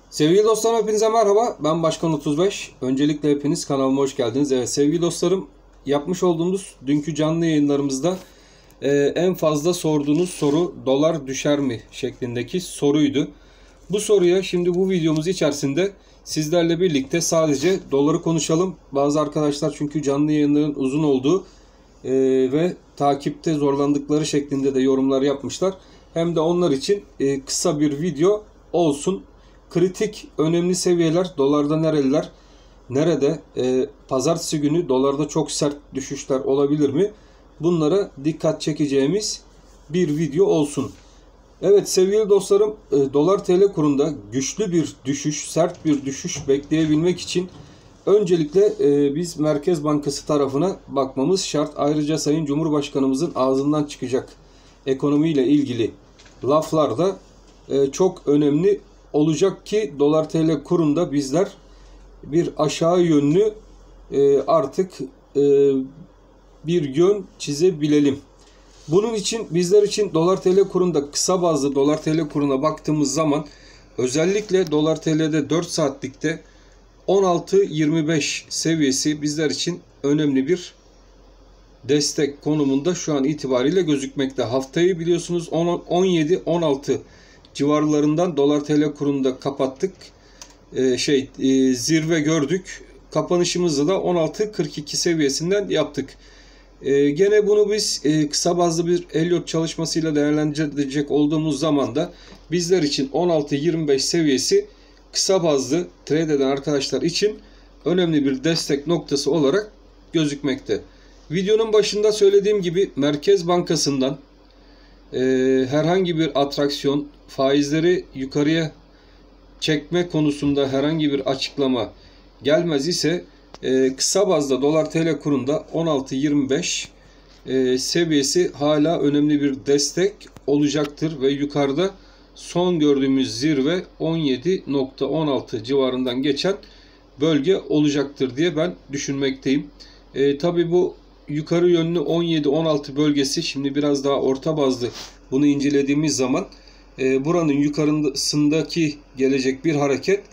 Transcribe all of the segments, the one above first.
Sevgili dostlarım, hepinize merhaba. Ben Başkan 35. Öncelikle hepiniz kanalıma hoş geldiniz. Evet sevgili dostlarım, yapmış olduğumuz dünkü canlı yayınlarımızda en fazla sorduğunuz soru dolar düşer mi şeklindeki soruydu. Bu soruya şimdi bu videomuz içerisinde sizlerle birlikte sadece doları konuşalım. Bazı arkadaşlar çünkü canlı yayınların uzun olduğu ve takipte zorlandıkları şeklinde de yorumlar yapmışlar. Hem de onlar için kısa bir video olsun. Kritik, önemli seviyeler dolarda nereler, nerede, pazartesi günü dolarda çok sert düşüşler olabilir mi? Bunlara dikkat çekeceğimiz bir video olsun. Evet sevgili dostlarım, dolar TL kurunda güçlü bir düşüş, sert bir düşüş bekleyebilmek için öncelikle biz Merkez Bankası tarafına bakmamız şart. Ayrıca Sayın Cumhurbaşkanımızın ağzından çıkacak ekonomiyle ilgili laflar da çok önemli olacak ki dolar TL kurunda bizler bir aşağı yönlü artık bir yön çizebilelim. Bunun için bizler için dolar TL kurunda kısa bazlı dolar TL kuruna baktığımız zaman özellikle dolar TL'de 4 saatlikte 16.25 seviyesi bizler için önemli bir destek konumunda şu an itibariyle gözükmekte. Haftayı biliyorsunuz 17-16 civarlarından dolar TL kurunda kapattık. Zirve gördük. Kapanışımızı da 16.42 seviyesinden yaptık. Gene bunu biz kısa bazlı bir Elliott çalışmasıyla değerlendirecek olduğumuz zaman da bizler için 16.25 seviyesi kısa bazlı trade eden arkadaşlar için önemli bir destek noktası olarak gözükmekte. Videonun başında söylediğim gibi Merkez Bankası'ndan herhangi bir atraksiyon, faizleri yukarıya çekme konusunda herhangi bir açıklama gelmez ise kısa bazda dolar TL kurunda 16.25 seviyesi hala önemli bir destek olacaktır ve yukarıda son gördüğümüz zirve 17.16 civarından geçen bölge olacaktır diye ben düşünmekteyim. Tabi bu yukarı yönlü 17-16 bölgesi şimdi biraz daha orta bazlı bunu incelediğimiz zaman buranın yukarısındaki gelecek bir hareket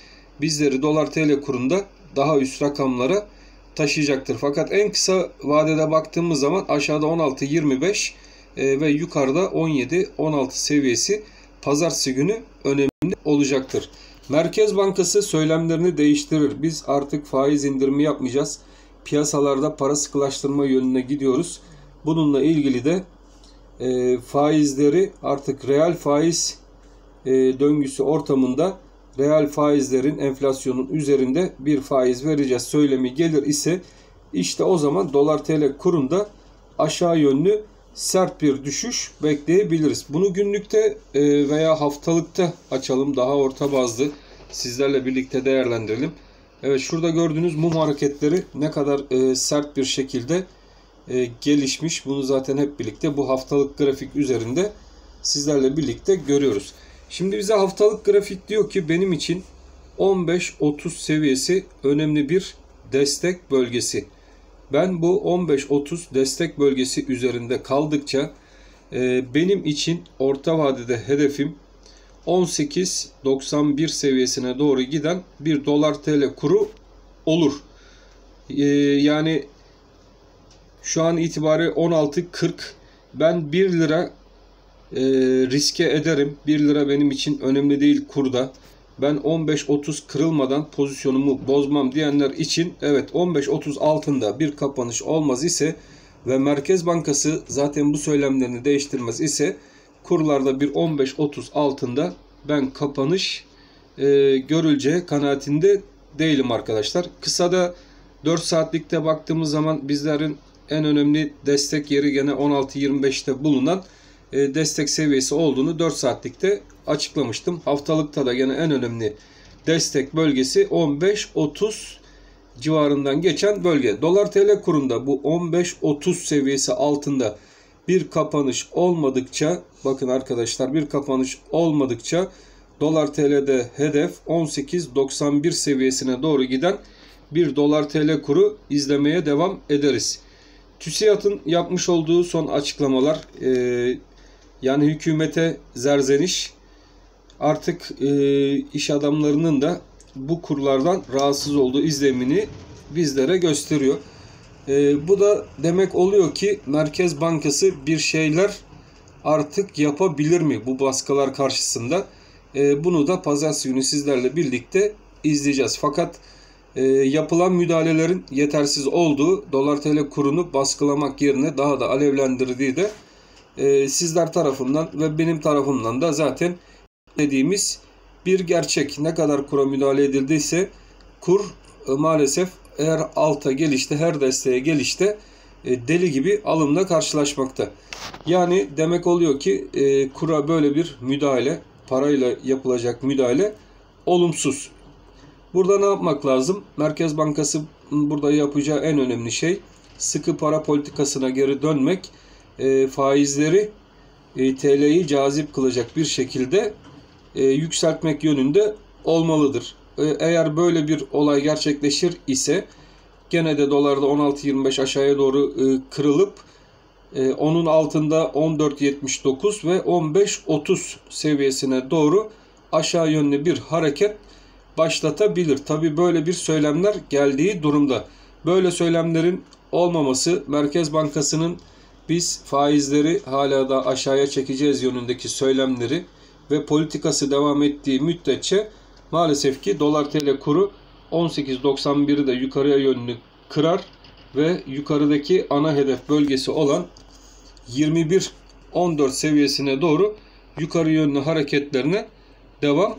bizleri dolar TL kurunda daha üst rakamlara taşıyacaktır. Fakat en kısa vadede baktığımız zaman aşağıda 16.25 ve yukarıda 17-16 seviyesi pazartesi günü önemli olacaktır. Merkez Bankası söylemlerini değiştirir. Biz artık faiz indirimi yapmayacağız. Piyasalarda para sıkılaştırma yönüne gidiyoruz. Bununla ilgili de faizleri artık reel faiz döngüsü ortamında reel faizlerin enflasyonun üzerinde bir faiz vereceğiz söylemi gelir ise işte o zaman dolar TL kurunda aşağı yönlü sert bir düşüş bekleyebiliriz. Bunu günlükte veya haftalıkta açalım, daha orta bazlı sizlerle birlikte değerlendirelim. Evet, şurada gördüğünüz mum hareketleri ne kadar sert bir şekilde gelişmiş. Bunu zaten hep birlikte bu haftalık grafik üzerinde sizlerle birlikte görüyoruz. Şimdi bize haftalık grafik diyor ki benim için 15-30 seviyesi önemli bir destek bölgesi. Ben bu 15-30 destek bölgesi üzerinde kaldıkça benim için orta vadede hedefim 18.91 seviyesine doğru giden bir dolar TL kuru olur. Yani şu an itibariyle 16.40, ben 1 lira riske ederim. 1 lira benim için önemli değil kurda. Ben 15.30 kırılmadan pozisyonumu bozmam diyenler için evet 15.30 altında bir kapanış olmaz ise ve Merkez Bankası zaten bu söylemlerini değiştirmez ise kurlarda bir 15.30 altında ben kapanış görüleceği kanaatinde değilim arkadaşlar. Kısada 4 saatlikte baktığımız zaman bizlerin en önemli destek yeri gene 16.25'te bulunan destek seviyesi olduğunu 4 saatlikte açıklamıştım. Haftalıkta da gene en önemli destek bölgesi 15.30 civarından geçen bölge. Dolar TL kurunda bu 15.30 seviyesi altında bir kapanış olmadıkça, bakın arkadaşlar, bir kapanış olmadıkça dolar TL'de hedef 18.91 seviyesine doğru giden bir dolar TL kuru izlemeye devam ederiz. TÜSİAD'ın yapmış olduğu son açıklamalar, yani hükümete zerzeniş, artık iş adamlarının da bu kurlardan rahatsız olduğu izlenimini bizlere gösteriyor. Bu da demek oluyor ki Merkez Bankası bir şeyler artık yapabilir mi bu baskılar karşısında? Bunu da pazartesi günü sizlerle birlikte izleyeceğiz. Fakat yapılan müdahalelerin yetersiz olduğu, dolar TL kurunu baskılamak yerine daha da alevlendirdiği de sizler tarafından ve benim tarafımdan da zaten dediğimiz bir gerçek. Ne kadar kura müdahale edildiyse kur maalesef her alta gelişte, her desteğe gelişte deli gibi alımla karşılaşmakta. Yani demek oluyor ki kura böyle bir müdahale, parayla yapılacak müdahale olumsuz. Burada ne yapmak lazım? Merkez Bankası burada yapacağı en önemli şey sıkı para politikasına geri dönmek, faizleri TL'yi cazip kılacak bir şekilde yükseltmek yönünde olmalıdır. Eğer böyle bir olay gerçekleşir ise gene de dolarda 16.25 aşağıya doğru kırılıp onun altında 14.79 ve 15.30 seviyesine doğru aşağı yönlü bir hareket başlatabilir. Tabi böyle bir söylemler geldiği durumda. Böyle söylemlerin olmaması Merkez Bankası'nın biz faizleri hala da aşağıya çekeceğiz yönündeki söylemleri ve politikası devam ettiği müddetçe maalesef ki dolar TL kuru 18.91'i de yukarıya yönlü kırar ve yukarıdaki ana hedef bölgesi olan 21.14 seviyesine doğru yukarı yönlü hareketlerine devam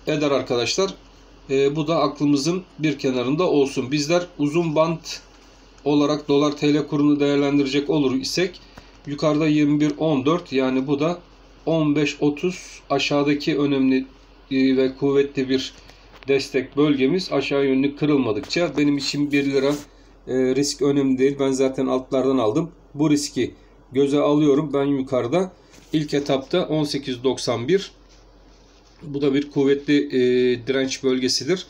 eder arkadaşlar. Bu da aklımızın bir kenarında olsun. Bizler uzun bant olarak dolar TL kurunu değerlendirecek olur isek yukarıda 21.14 yani bu da 15.30 aşağıdaki önemli ve kuvvetli bir destek bölgemiz. Aşağı yönlü kırılmadıkça benim için 1 lira risk önemli değil. Ben zaten altlardan aldım. Bu riski göze alıyorum. Ben yukarıda ilk etapta 18.91 bu da bir kuvvetli direnç bölgesidir.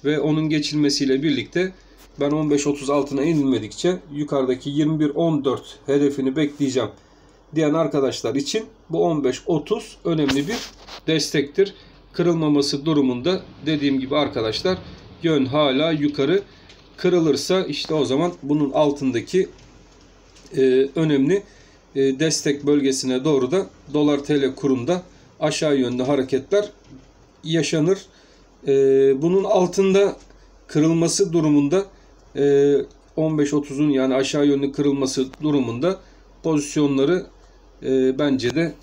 Ve onun geçilmesiyle birlikte ben 15.30 altına inilmedikçe yukarıdaki 21.14 hedefini bekleyeceğim diyen arkadaşlar için bu 15.30 önemli bir destektir. Kırılmaması durumunda dediğim gibi arkadaşlar yön hala yukarı, kırılırsa işte o zaman bunun altındaki önemli destek bölgesine doğru da dolar TL kurunda aşağı yönlü hareketler yaşanır. Bunun altında kırılması durumunda 15.30'un yani aşağı yönlü kırılması durumunda pozisyonları bence de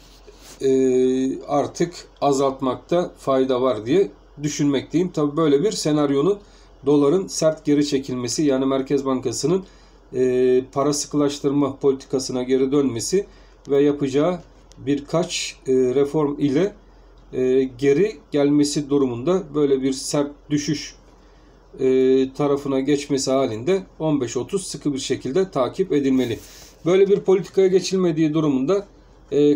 artık azaltmakta fayda var diye düşünmekteyim. Tabii böyle bir senaryonun doların sert geri çekilmesi yani Merkez Bankası'nın para sıkılaştırma politikasına geri dönmesi ve yapacağı birkaç reform ile geri gelmesi durumunda böyle bir sert düşüş tarafına geçmesi halinde 15.30 sıkı bir şekilde takip edilmeli. Böyle bir politikaya geçilmediği durumunda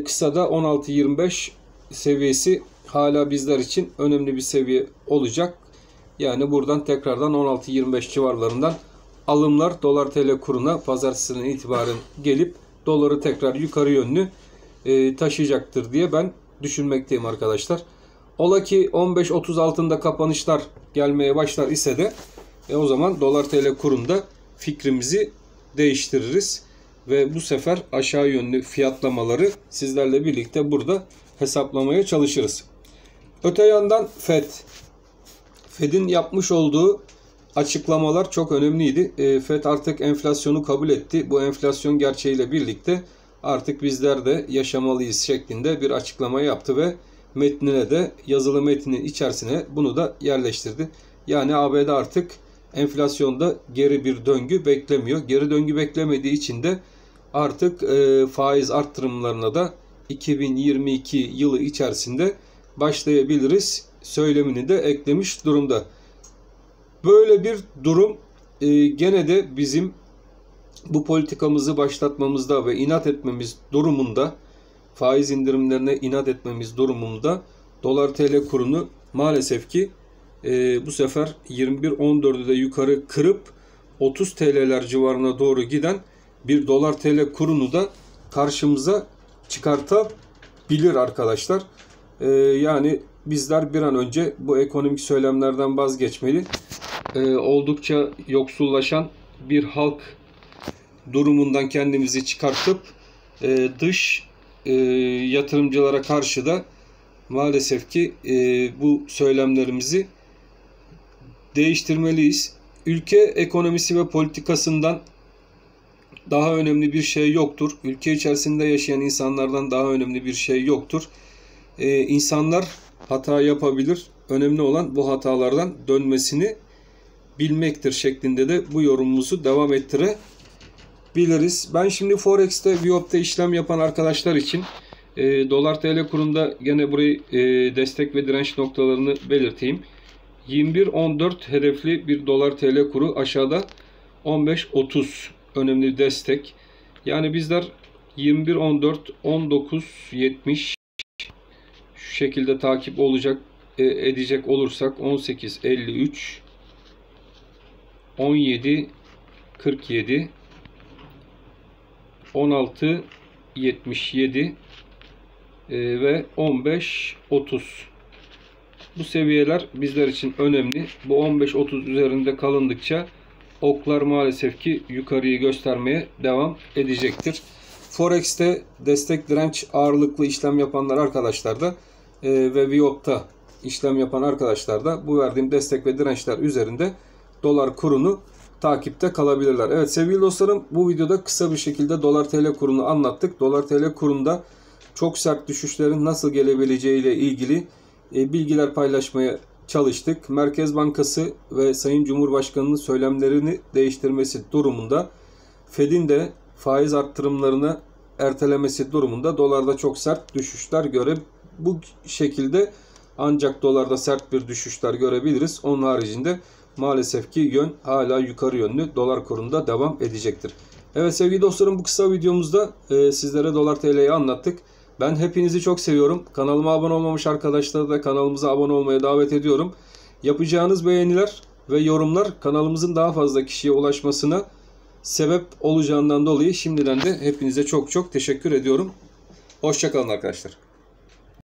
kısada 16.25 seviyesi hala bizler için önemli bir seviye olacak. Yani buradan tekrardan 16.25 civarlarından alımlar dolar TL kuruna pazartesinden itibaren gelip doları tekrar yukarı yönlü taşıyacaktır diye ben düşünmekteyim arkadaşlar. Ola ki 15.30 altında kapanışlar gelmeye başlar ise de o zaman dolar TL kurunda fikrimizi değiştiririz. Ve bu sefer aşağı yönlü fiyatlamaları sizlerle birlikte burada hesaplamaya çalışırız. Öte yandan Fed'in yapmış olduğu açıklamalar çok önemliydi. Fed artık enflasyonu kabul etti. Bu enflasyon gerçeğiyle birlikte artık bizler de yaşamalıyız şeklinde bir açıklama yaptı ve metnine de yazılı metnin içerisine bunu da yerleştirdi. Yani ABD artık enflasyonda geri bir döngü beklemiyor. Geri döngü beklemediği için de artık faiz arttırımlarına da 2022 yılı içerisinde başlayabiliriz söylemini de eklemiş durumda. Böyle bir durum gene de bizim bu politikamızı başlatmamızda ve inat etmemiz durumunda, faiz indirimlerine inat etmemiz durumunda dolar TL kurunu maalesef ki bu sefer 21.14'ü de yukarı kırıp 30 TL'ler civarına doğru giden bir dolar TL kurunu da karşımıza çıkartabilir arkadaşlar. Yani bizler bir an önce bu ekonomik söylemlerden vazgeçmeli. Oldukça yoksullaşan bir halk durumundan kendimizi çıkartıp dış yatırımcılara karşı da maalesef ki bu söylemlerimizi değiştirmeliyiz. Ülke ekonomisi ve politikasından daha önemli bir şey yoktur. Ülke içerisinde yaşayan insanlardan daha önemli bir şey yoktur. İnsanlar hata yapabilir. Önemli olan bu hatalardan dönmesini bilmektir şeklinde de bu yorumumuzu devam ettirebiliriz. Ben şimdi Forex'te, Viop'ta işlem yapan arkadaşlar için dolar TL kurunda gene burayı destek ve direnç noktalarını belirteyim. 21.14 hedefli bir dolar TL kuru, aşağıda 15.30 önemli destek. Yani bizler 21.14, 19.70 şu şekilde takip edecek olursak 18.53, 17.47, 16.77 ve 15.30. Bu seviyeler bizler için önemli. Bu 15.30 üzerinde kalındıkça oklar maalesef ki yukarıyı göstermeye devam edecektir. Forex'te destek direnç ağırlıklı işlem yapanlar arkadaşlar da ve Viop'ta işlem yapan arkadaşlar da bu verdiğim destek ve dirençler üzerinde dolar kurunu takipte kalabilirler. Evet sevgili dostlarım, bu videoda kısa bir şekilde dolar TL kurunu anlattık. Dolar TL kurunda çok sert düşüşlerin nasıl gelebileceği ile ilgili bilgiler paylaşmaya çalıştık. Merkez Bankası ve Sayın Cumhurbaşkanı'nın söylemlerini değiştirmesi durumunda, Fed'in de faiz arttırımlarını ertelemesi durumunda dolarda çok sert düşüşler bu şekilde ancak dolarda sert bir düşüşler görebiliriz. Onun haricinde maalesef ki yön hala yukarı yönlü, dolar kurunda devam edecektir. Evet sevgili dostlarım, bu kısa videomuzda sizlere dolar TL'yi anlattık. Ben hepinizi çok seviyorum. Kanalıma abone olmamış arkadaşları da kanalımıza abone olmaya davet ediyorum. Yapacağınız beğeniler ve yorumlar kanalımızın daha fazla kişiye ulaşmasına sebep olacağından dolayı şimdiden de hepinize çok çok teşekkür ediyorum. Hoşça kalın arkadaşlar.